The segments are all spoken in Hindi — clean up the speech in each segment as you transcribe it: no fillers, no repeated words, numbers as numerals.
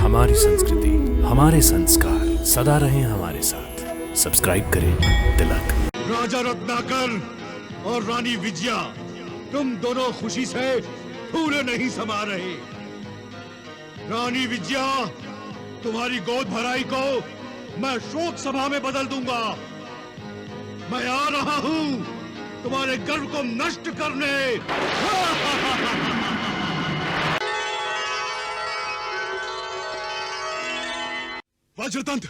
हमारी संस्कृति, हमारे संस्कार सदा रहें हमारे साथ। सब्सक्राइब करें तिलक। राजा रत्नाकर और रानी विजया, तुम दोनों खुशी से फूले नहीं समा रहे। रानी विजया, तुम्हारी गोद भराई को मैं शोक सभा में बदल दूंगा। मैं आ रहा हूं तुम्हारे गर्व को नष्ट करने। वज्रदंत,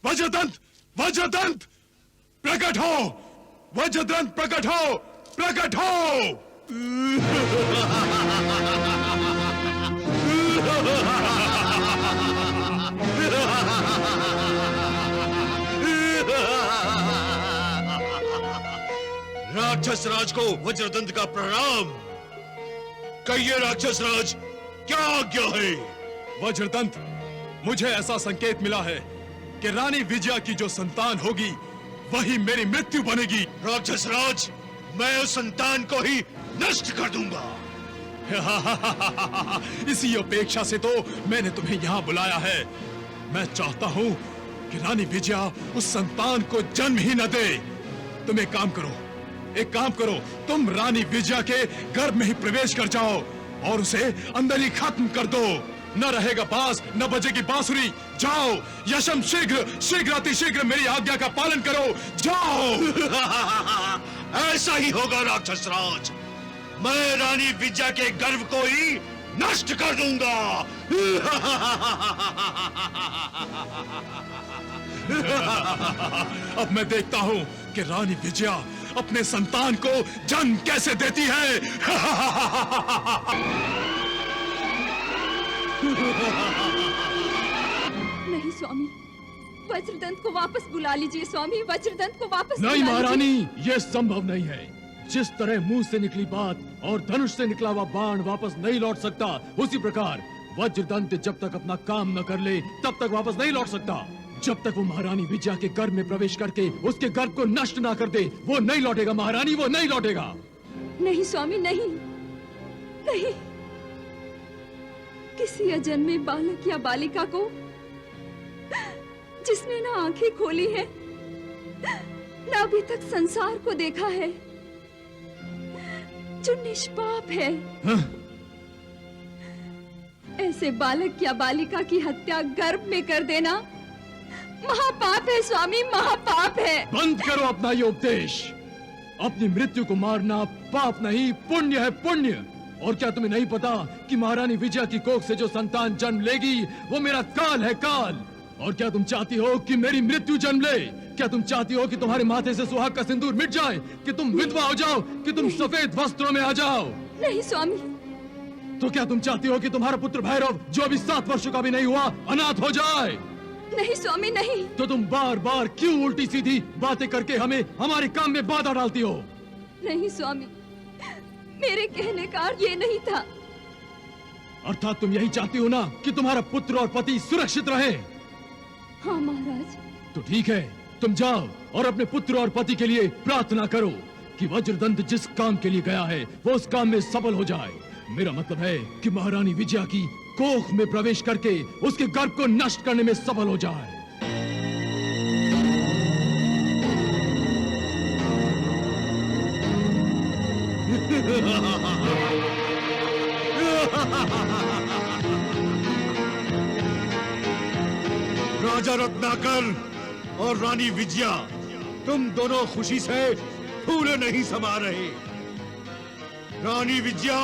वज्रदंत, वज्रदंत, प्रकट हो! वज्रदंत प्रकट हो! प्रकट हो! राक्षस राज को वज्रदंत का प्रणाम। कहिए राक्षस राज, क्या आज्ञा है? वज्रदंत, मुझे ऐसा संकेत मिला है कि रानी विजया की जो संतान होगी वही मेरी मृत्यु बनेगी। राक्षस राज, मैं उस संतान को ही नष्ट कर दूंगा। इसी अपेक्षा से तो मैंने तुम्हें यहाँ बुलाया है। मैं चाहता हूँ कि रानी विजया उस संतान को जन्म ही न दे। तुम एक काम करो, तुम रानी विजया के गर्भ में ही प्रवेश कर जाओ और उसे अंदर ही खत्म कर दो। न रहेगा बांस, न बजेगी बांसुरी। जाओ यशम, शीघ्र अतिशीघ्र मेरी आज्ञा का पालन करो। जाओ। ऐसा ही होगा राक्षस राज। मैं रानी विजया के गर्व को ही नष्ट कर दूंगा। अब मैं देखता हूँ कि रानी विजया अपने संतान को जन्म कैसे देती है। नहीं स्वामी, वज्रदंत को वापस बुला लीजिए। स्वामी, वज्रदंत को वापस नहीं बुला महारानी, ये संभव नहीं है। जिस तरह मुंह से निकली बात और धनुष से निकला हुआ बाण वापस नहीं लौट सकता, उसी प्रकार वज्रदंत जब तक अपना काम न कर ले तब तक वापस नहीं लौट सकता। जब तक वो महारानी विजया के गर्भ में प्रवेश करके उसके गर्भ को नष्ट ना कर दे, वो नहीं लौटेगा महारानी, वो नहीं लौटेगा। नहीं स्वामी, नहीं नहीं। किसी अजन्मे बालक या बालिका को जिसने ना आंखें खोली है, ना अभी तक संसार को देखा है, जो निष्पाप है, ऐसे बालक या बालिका की हत्या गर्भ में कर देना महापाप है स्वामी, महापाप है। बंद करो अपना ये उपदेश। अपनी मृत्यु को मारना पाप नहीं, पुण्य है, पुण्य। और क्या तुम्हें नहीं पता कि महारानी विजया की कोख से जो संतान जन्म लेगी वो मेरा काल है, काल। और क्या तुम चाहती हो कि मेरी मृत्यु जन्म ले? क्या तुम चाहती हो कि तुम्हारे माथे से सुहाग का सिंदूर मिट जाए, कि तुम विधवा हो जाओ, कि तुम सफेद वस्त्रों में आ जाओ? नहीं स्वामी। तो क्या तुम चाहती हो कि तुम्हारा पुत्र भैरव, जो अभी 7 वर्षों का भी नहीं हुआ, अनाथ हो जाए? नहीं स्वामी, नहीं। तो तुम बार बार क्यों उल्टी सीधी बातें करके हमें हमारे काम में बाधा डालती हो? नहीं स्वामी, मेरे कहने का अर्थ ये नहीं था। अर्थात तुम यही चाहती हो ना कि तुम्हारा पुत्र और पति सुरक्षित रहे? हाँ महाराज। तो ठीक है, तुम जाओ और अपने पुत्र और पति के लिए प्रार्थना करो कि वज्रदंत जिस काम के लिए गया है वो उस काम में सफल हो जाए। मेरा मतलब है कि महारानी विजया की कोख में प्रवेश करके उसके गर्भ को नष्ट करने में सफल हो जाए। राजा रत्नाकर और रानी विजया, तुम दोनों खुशी से फूले नहीं समा रहे। रानी विजया,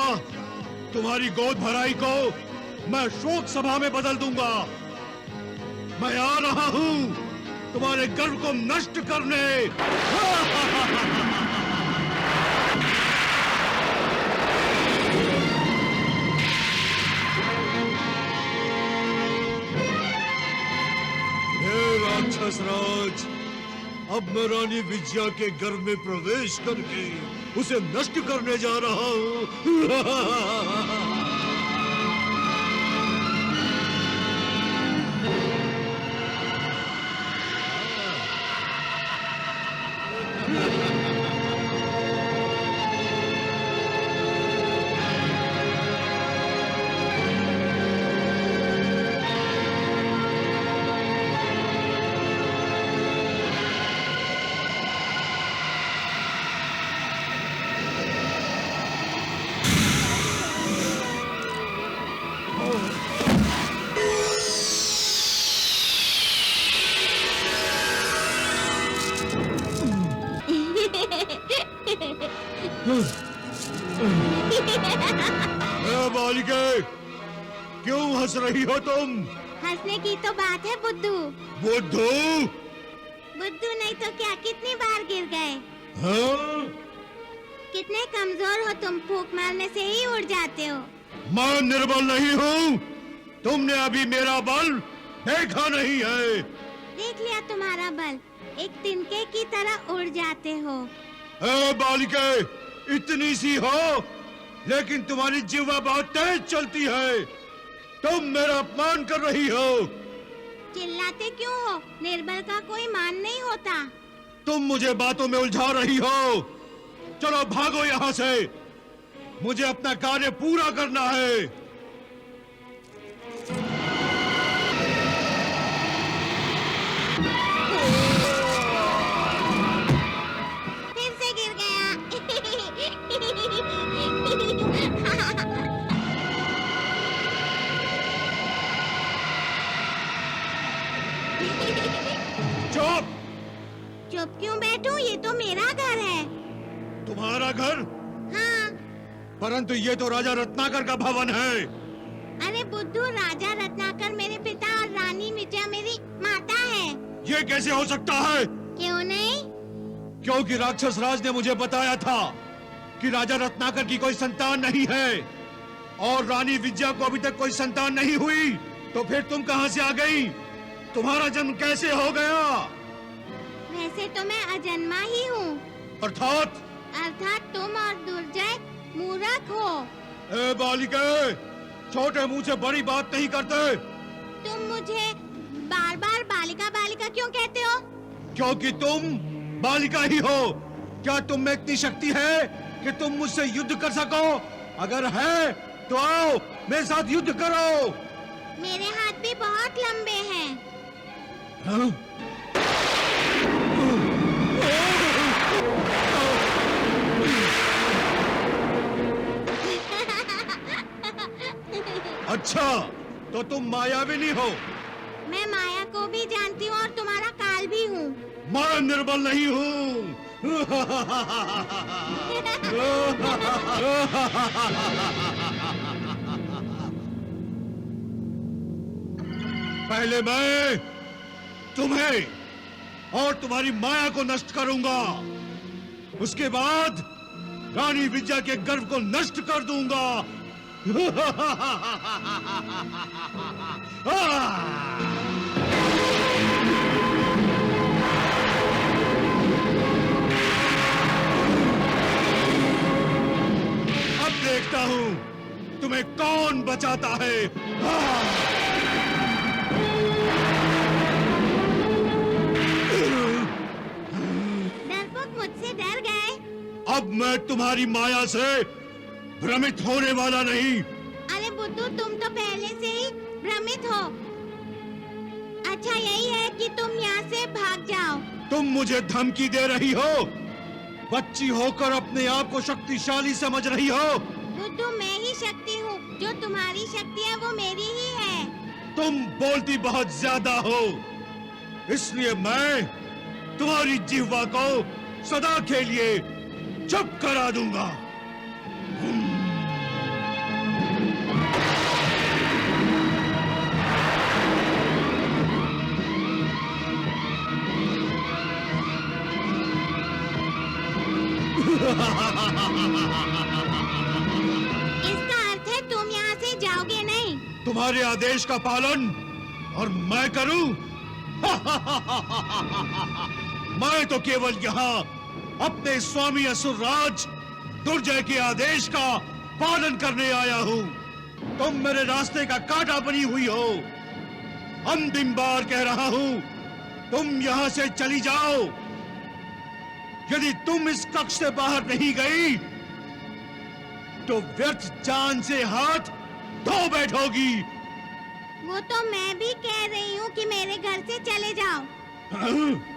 तुम्हारी गोद भराई को मैं शोक सभा में बदल दूंगा। मैं आ रहा हूं तुम्हारे गर्व को नष्ट करने। राक्षस राज, अब मैं रानी विजया के गर्भ में प्रवेश करके उसे नष्ट करने जा रहा हूं। हंस रही हो तुम? हंसने की तो बात है बुद्धू। बुद्धू? बुद्धू नहीं तो क्या, कितनी बार गिर गए। हाँ? कितने कमजोर हो तुम, फूंक मारने से ही उड़ जाते हो। मैं निर्बल नहीं हूँ। तुमने अभी मेरा बल देखा नहीं है। देख लिया तुम्हारा बल, एक तिनके की तरह उड़ जाते हो। ए बालिके, इतनी सी हो लेकिन तुम्हारी जिह्वा बहुत तेज चलती है। तुम मेरा अपमान कर रही हो। चिल्लाते क्यों हो? निर्बल का कोई मान नहीं होता। तुम मुझे बातों में उलझा रही हो। चलो भागो यहाँ से, मुझे अपना कार्य पूरा करना है। फिर से गिर गया। चुप! चुप क्यों बैठूं? ये तो मेरा घर है। तुम्हारा घर? हाँ। परंतु ये तो राजा रत्नाकर का भवन है। अरे बुद्धू, राजा रत्नाकर मेरे पिता और रानी विजया मेरी माता है। ये कैसे हो सकता है? क्यों नहीं? क्योंकि राक्षस राज ने मुझे बताया था कि राजा रत्नाकर की कोई संतान नहीं है और रानी विजया को अभी तक कोई संतान नहीं हुई। तो फिर तुम कहां से आ गई? तुम्हारा जन्म कैसे हो गया? वैसे तो मैं अजन्मा ही हूँ। अर्थात तुम और दुर्जय मूर्ख हो। ए बालिके, छोटे मुंह से बड़ी बात नहीं करते। तुम मुझे बार बार बालिका बालिका क्यों कहते हो? क्योंकि तुम बालिका ही हो। क्या तुम में इतनी शक्ति है कि तुम मुझसे युद्ध कर सको? अगर है तो आओ मेरे साथ युद्ध करो। मेरे हाथ भी बहुत लंबे हैं। हाँ? अच्छा, तो तुम मायाविनी हो। मैं माया को भी जानती हूँ और तुम्हारा काल भी हूँ। मैं निर्बल नहीं हूँ। पहले मैं तुम्हें और तुम्हारी माया को नष्ट करूंगा। उसके बाद रानी विजया के गर्व को नष्ट कर दूंगा। अब देखता हूं तुम्हें कौन बचाता है। डरपोक, मुझसे डर गए? अब मैं तुम्हारी माया से भ्रमित होने वाला नहीं। अरे बुद्धू, तुम तो पहले से ही भ्रमित हो। अच्छा यही है कि तुम यहाँ से भाग जाओ। तुम मुझे धमकी दे रही हो? बच्ची होकर अपने आप को शक्तिशाली समझ रही हो? बुद्धू, मैं ही शक्ति हूँ। जो तुम्हारी शक्ति है वो मेरी ही है। तुम बोलती बहुत ज्यादा हो, इसलिए मैं तुम्हारी जिह्वा को सदा के लिए चुप करा दूंगा। इसका अर्थ है तुम यहाँ से जाओगे नहीं। तुम्हारे आदेश का पालन और मैं करूं? मैं तो केवल यहाँ अपने स्वामी असुरराज दुर्जय के आदेश का पालन करने आया हूँ। तुम मेरे रास्ते का कांटा बनी हुई हो। अंतिम बार कह रहा हूँ, तुम यहाँ से चली जाओ। यदि तुम इस कक्ष से बाहर नहीं गई तो व्यर्थ जान से हाथ धो बैठोगी। वो तो मैं भी कह रही हूँ कि मेरे घर से चले जाओ। हाँ?